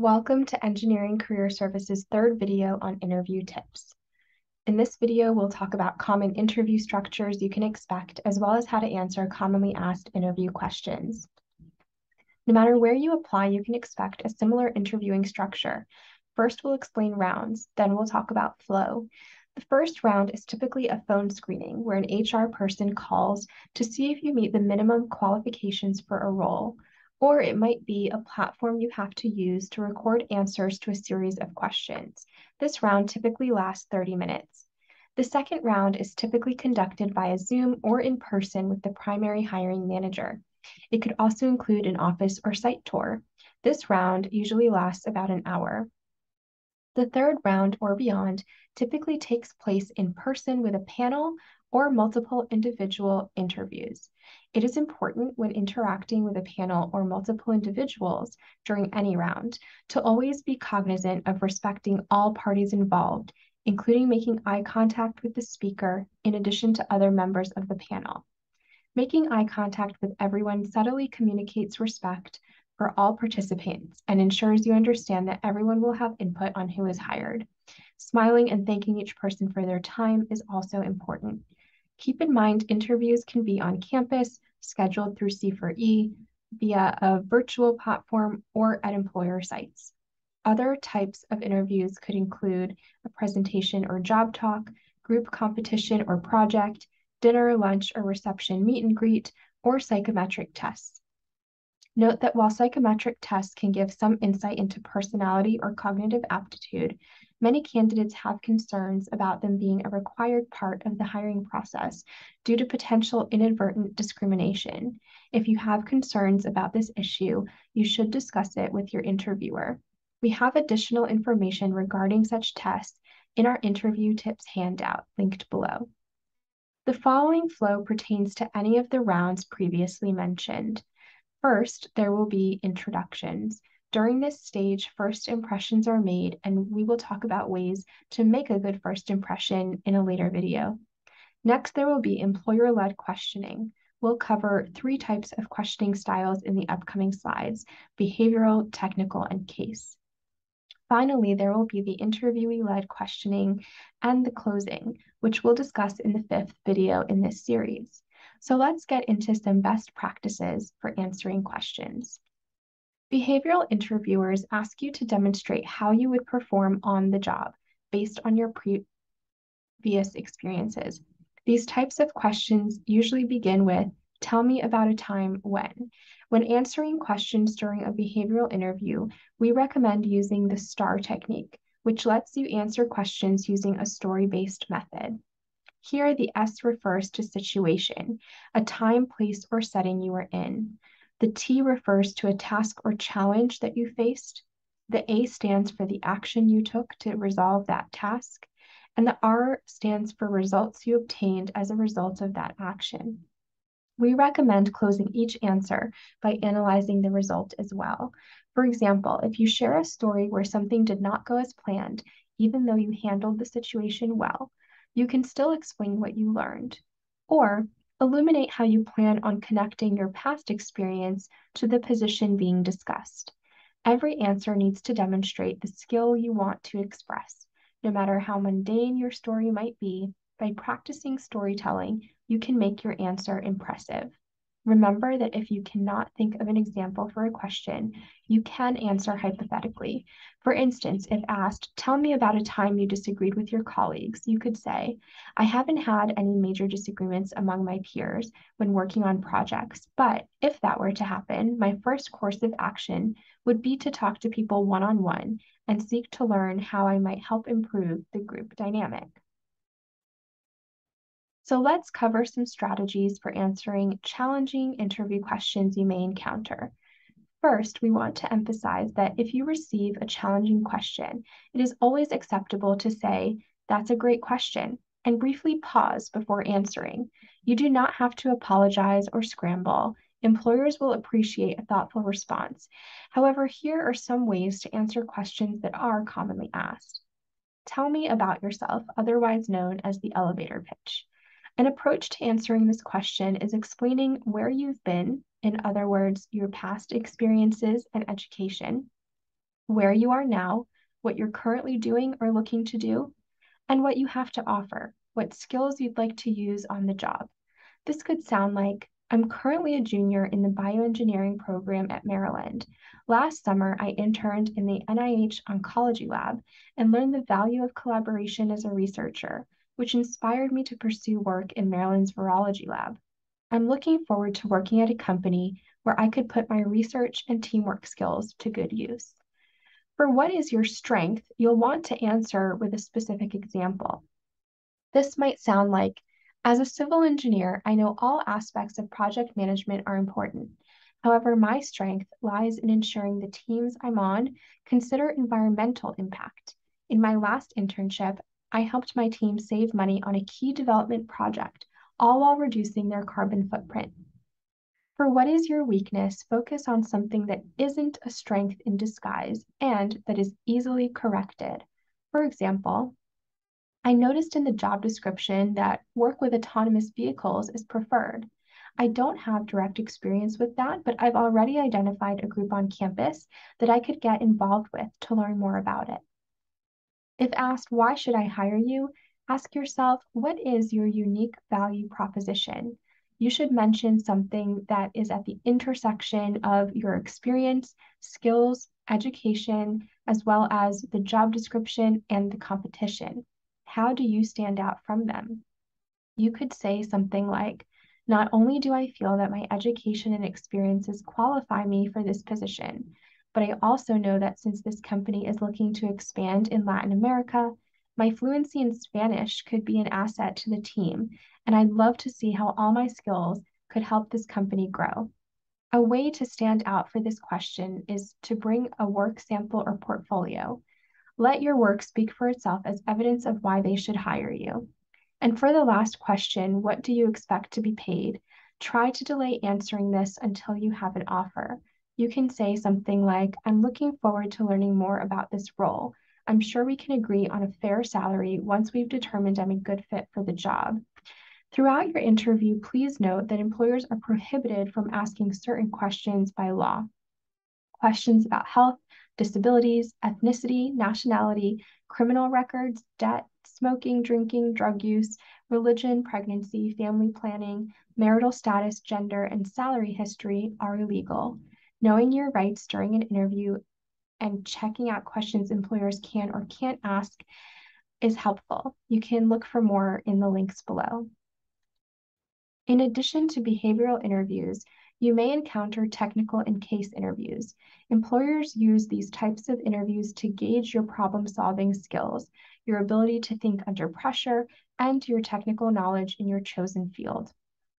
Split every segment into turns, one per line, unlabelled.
Welcome to Engineering Career Services' third video on interview tips. In this video, we'll talk about common interview structures you can expect, as well as how to answer commonly asked interview questions. No matter where you apply, you can expect a similar interviewing structure. First, we'll explain rounds, then we'll talk about flow. The first round is typically a phone screening, where an HR person calls to see if you meet the minimum qualifications for a role. Or it might be a platform you have to use to record answers to a series of questions. This round typically lasts 30 minutes. The second round is typically conducted via Zoom or in person with the primary hiring manager. It could also include an office or site tour. This round usually lasts about an hour. The third round or beyond typically takes place in person with a panel or multiple individual interviews. It is important when interacting with a panel or multiple individuals during any round to always be cognizant of respecting all parties involved, including making eye contact with the speaker in addition to other members of the panel. Making eye contact with everyone subtly communicates respect for all participants and ensures you understand that everyone will have input on who is hired. Smiling and thanking each person for their time is also important. Keep in mind, interviews can be on campus, scheduled through C4E, via a virtual platform, or at employer sites. Other types of interviews could include a presentation or job talk, group competition or project, dinner, lunch, or reception meet and greet, or psychometric tests. Note that while psychometric tests can give some insight into personality or cognitive aptitude, many candidates have concerns about them being a required part of the hiring process due to potential inadvertent discrimination. If you have concerns about this issue, you should discuss it with your interviewer. We have additional information regarding such tests in our interview tips handout linked below. The following flow pertains to any of the rounds previously mentioned. First, there will be introductions. During this stage, first impressions are made, and we will talk about ways to make a good first impression in a later video. Next, there will be employer-led questioning. We'll cover 3 types of questioning styles in the upcoming slides: behavioral, technical, and case. Finally, there will be the interviewee-led questioning and the closing, which we'll discuss in the 5th video in this series. So let's get into some best practices for answering questions. Behavioral interviewers ask you to demonstrate how you would perform on the job based on your previous experiences. These types of questions usually begin with, "Tell me about a time when." When answering questions during a behavioral interview, we recommend using the STAR technique, which lets you answer questions using a story-based method. Here, the S refers to situation, a time, place, or setting you were in. The T refers to a task or challenge that you faced. The A stands for the action you took to resolve that task. And the R stands for results you obtained as a result of that action. We recommend closing each answer by analyzing the result as well. For example, if you share a story where something did not go as planned, even though you handled the situation well, you can still explain what you learned, or illuminate how you plan on connecting your past experience to the position being discussed. Every answer needs to demonstrate the skill you want to express. No matter how mundane your story might be, by practicing storytelling, you can make your answer impressive. Remember that if you cannot think of an example for a question, you can answer hypothetically. For instance, if asked, "Tell me about a time you disagreed with your colleagues," you could say, "I haven't had any major disagreements among my peers when working on projects, but if that were to happen, my first course of action would be to talk to people one-on-one and seek to learn how I might help improve the group dynamic." So let's cover some strategies for answering challenging interview questions you may encounter. First, we want to emphasize that if you receive a challenging question, it is always acceptable to say, "That's a great question," and briefly pause before answering. You do not have to apologize or scramble. Employers will appreciate a thoughtful response. However, here are some ways to answer questions that are commonly asked. Tell me about yourself, otherwise known as the elevator pitch. An approach to answering this question is explaining where you've been, in other words, your past experiences and education, where you are now, what you're currently doing or looking to do, and what you have to offer, what skills you'd like to use on the job. This could sound like, I'm currently a junior in the bioengineering program at Maryland. Last summer, I interned in the NIH oncology lab and learned the value of collaboration as a researcher, which inspired me to pursue work in Maryland's virology lab. I'm looking forward to working at a company where I could put my research and teamwork skills to good use. For what is your strength, you'll want to answer with a specific example. This might sound like, as a civil engineer, I know all aspects of project management are important. However, my strength lies in ensuring the teams I'm on consider environmental impact. In my last internship, I helped my team save money on a key development project, all while reducing their carbon footprint. For what is your weakness, focus on something that isn't a strength in disguise and that is easily corrected. For example, I noticed in the job description that work with autonomous vehicles is preferred. I don't have direct experience with that, but I've already identified a group on campus that I could get involved with to learn more about it. If asked, why should I hire you? Ask yourself, what is your unique value proposition? You should mention something that is at the intersection of your experience, skills, education, as well as the job description and the competition. How do you stand out from them? You could say something like, not only do I feel that my education and experiences qualify me for this position, but I also know that since this company is looking to expand in Latin America, my fluency in Spanish could be an asset to the team, and I'd love to see how all my skills could help this company grow. A way to stand out for this question is to bring a work sample or portfolio. Let your work speak for itself as evidence of why they should hire you. And for the last question, what do you expect to be paid? Try to delay answering this until you have an offer. You can say something like, I'm looking forward to learning more about this role. I'm sure we can agree on a fair salary once we've determined I'm a good fit for the job. Throughout your interview, please note that employers are prohibited from asking certain questions by law. Questions about health, disabilities, ethnicity, nationality, criminal records, debt, smoking, drinking, drug use, religion, pregnancy, family planning, marital status, gender, and salary history are illegal. Knowing your rights during an interview and checking out questions employers can or can't ask is helpful. You can look for more in the links below. In addition to behavioral interviews, you may encounter technical and case interviews. Employers use these types of interviews to gauge your problem-solving skills, your ability to think under pressure, and your technical knowledge in your chosen field.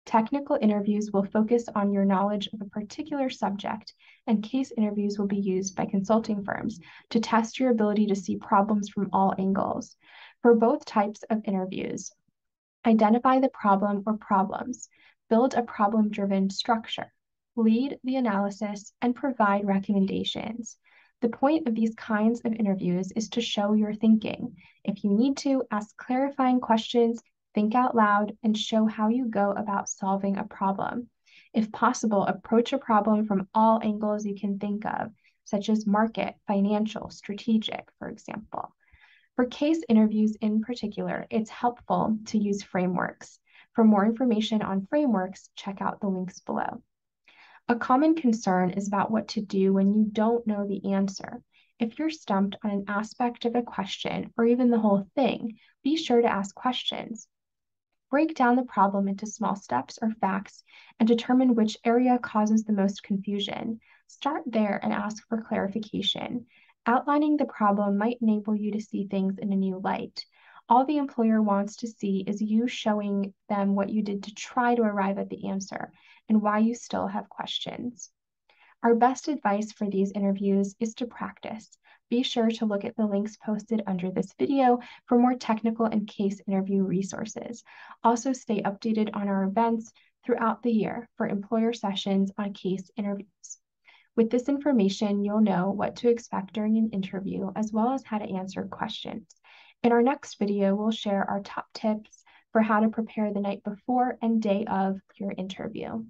Technical interviews will focus on your knowledge of a particular subject, and case interviews will be used by consulting firms to test your ability to see problems from all angles. For both types of interviews, identify the problem or problems, build a problem-driven structure, lead the analysis, and provide recommendations. The point of these kinds of interviews is to show your thinking. If you need to, ask clarifying questions, think out loud, and show how you go about solving a problem. If possible, approach a problem from all angles you can think of, such as market, financial, strategic, for example. For case interviews in particular, it's helpful to use frameworks. For more information on frameworks, check out the links below. A common concern is about what to do when you don't know the answer. If you're stumped on an aspect of a question or even the whole thing, be sure to ask questions. Break down the problem into small steps or facts and determine which area causes the most confusion. Start there and ask for clarification. Outlining the problem might enable you to see things in a new light. All the employer wants to see is you showing them what you did to try to arrive at the answer and why you still have questions. Our best advice for these interviews is to practice. Be sure to look at the links posted under this video for more technical and case interview resources. Also, stay updated on our events throughout the year for employer sessions on case interviews. With this information, you'll know what to expect during an interview, as well as how to answer questions. In our next video, we'll share our top tips for how to prepare the night before and day of your interview.